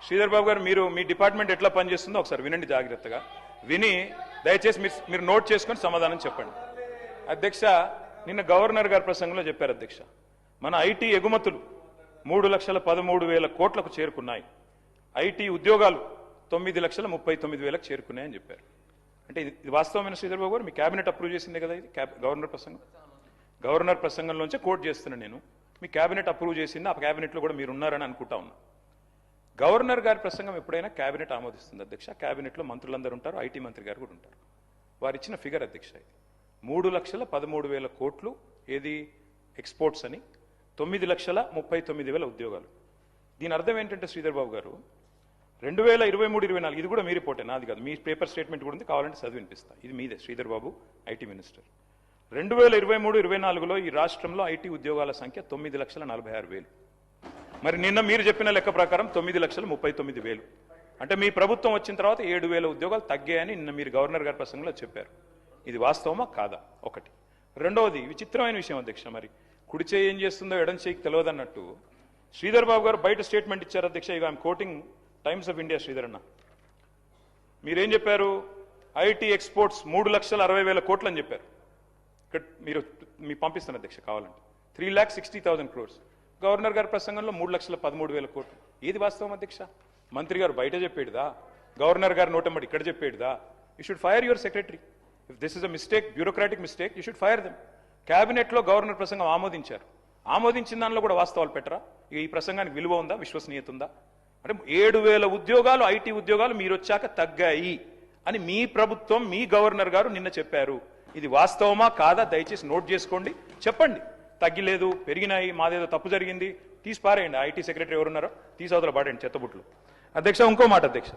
శ్రీధర్ బాబు గారు మీరు మీ డిపార్ట్మెంట్ ఎట్లా పనిచేస్తుందో ఒకసారి వినండి జాగ్రత్తగా. విని దయచేసి మీరు నోట్ చేసుకొని సమాధానం చెప్పండి. అధ్యక్ష, నిన్న గవర్నర్ గారి ప్రసంగంలో చెప్పారు అధ్యక్ష, మన ఐటీ ఎగుమతులు 3,13,000 కోట్లకు చేరుకున్నాయి, ఐటీ ఉద్యోగాలు 9,39,000 చేరుకున్నాయని చెప్పారు. అంటే ఇది వాస్తవమైన శ్రీధర్ బాబు గారు? మీ కేబినెట్ అప్రూవ్ చేసిందే కదా ఇది గవర్నర్ ప్రసంగం? గవర్నర్ ప్రసంగంలోంచే కోట్ చేస్తున్నాను నేను. మీ కేబినెట్ అప్రూవ్ చేసింది, ఆ కేబినెట్లో కూడా మీరు ఉన్నారని అనుకుంటా ఉన్నా. గవర్నర్ గారి ప్రసంగం ఎప్పుడైనా కేబినెట్ ఆమోదిస్తుంది అధ్యక్ష. కేబినెట్లో మంత్రులందరూ ఉంటారు, ఐటీ మంత్రి గారు కూడా ఉంటారు. వారు ఇచ్చిన ఫిగర్ అధ్యక్ష ఇది 3,13,000 కోట్లు ఏది ఎక్స్పోర్ట్స్ అని, 9,39,000 ఉద్యోగాలు. దీని అర్థం ఏంటంటే శ్రీధర్ బాబు గారు 2023-24 ఇది కూడా మీ రిపోర్టే, నాది కాదు, మీ పేపర్ స్టేట్మెంట్ కూడా ఉంది, కావాలంటే చదివి వినిపిస్తా. ఇది మీదే శ్రీధర్ బాబు, ఐటీ మినిస్టర్. 2023-24లో ఈ రాష్ట్రంలో ఐటీ ఉద్యోగాల సంఖ్య 9,46,000. మరి నిన్న మీరు చెప్పిన లెక్క ప్రకారం 9,39,000. అంటే మీ ప్రభుత్వం వచ్చిన తర్వాత 7,000 ఉద్యోగాలు తగ్గాయని నిన్న మీరు గవర్నర్ గారి ప్రసంగంలో చెప్పారు. ఇది వాస్తవమా కాదా? ఒకటి. రెండవది విచిత్రమైన విషయం అధ్యక్ష, మరి కుడి చేయి ఏం చేస్తుందో ఎడం చేయికి తెలియదన్నట్టు శ్రీధర్ బాబు గారు బయట స్టేట్మెంట్ ఇచ్చారు అధ్యక్ష. ఇక I'm quoting times of India. Sridhar అన్న, మీరేం చెప్పారు? ఐటీ ఎక్స్పోర్ట్స్ 3,60,000 కోట్లు అని చెప్పారు. ఇక్కడ మీరు మీకు పంపిస్తాను అధ్యక్ష కావాలంటే. 3,60,000 crores. గవర్నర్ గారి ప్రసంగంలో 3,13,000 కోట్లు. ఏది వాస్తవం అధ్యక్ష? మంత్రి గారు బయట చెప్పేడుదా, గవర్నర్ గారు నోటమ్మడి ఇక్కడ చెప్పేడుదా? You should fire your secretary. If this is a mistake, bureaucratic mistake, you should fire them. క్యాబినెట్లో గవర్నర్ ప్రసంగం ఆమోదించారు, ఆమోదించిన దానిలో కూడా వాస్తవాలు పెట్టరా? ఇక ఈ ప్రసంగానికి విలువ ఉందా, విశ్వసనీయత ఉందా? అంటే 7,000 ఉద్యోగాలు, ఐటీ ఉద్యోగాలు మీరు వచ్చాక తగ్గాయి అని మీ ప్రభుత్వం, మీ గవర్నర్ గారు నిన్న చెప్పారు. ఇది వాస్తవమా కాదా? దయచేసి నోట్ చేసుకోండి, చెప్పండి. తగ్గిలేదు, పెరిగినాయి, మాదేదో తప్పు జరిగింది తీసి పారేయండి. ఐటీ సెక్రటరీ ఎవరున్నారో తీసి అవతల పాడండి చెత్తబుట్లు. అధ్యక్ష, ఇంకో మాట అధ్యక్ష.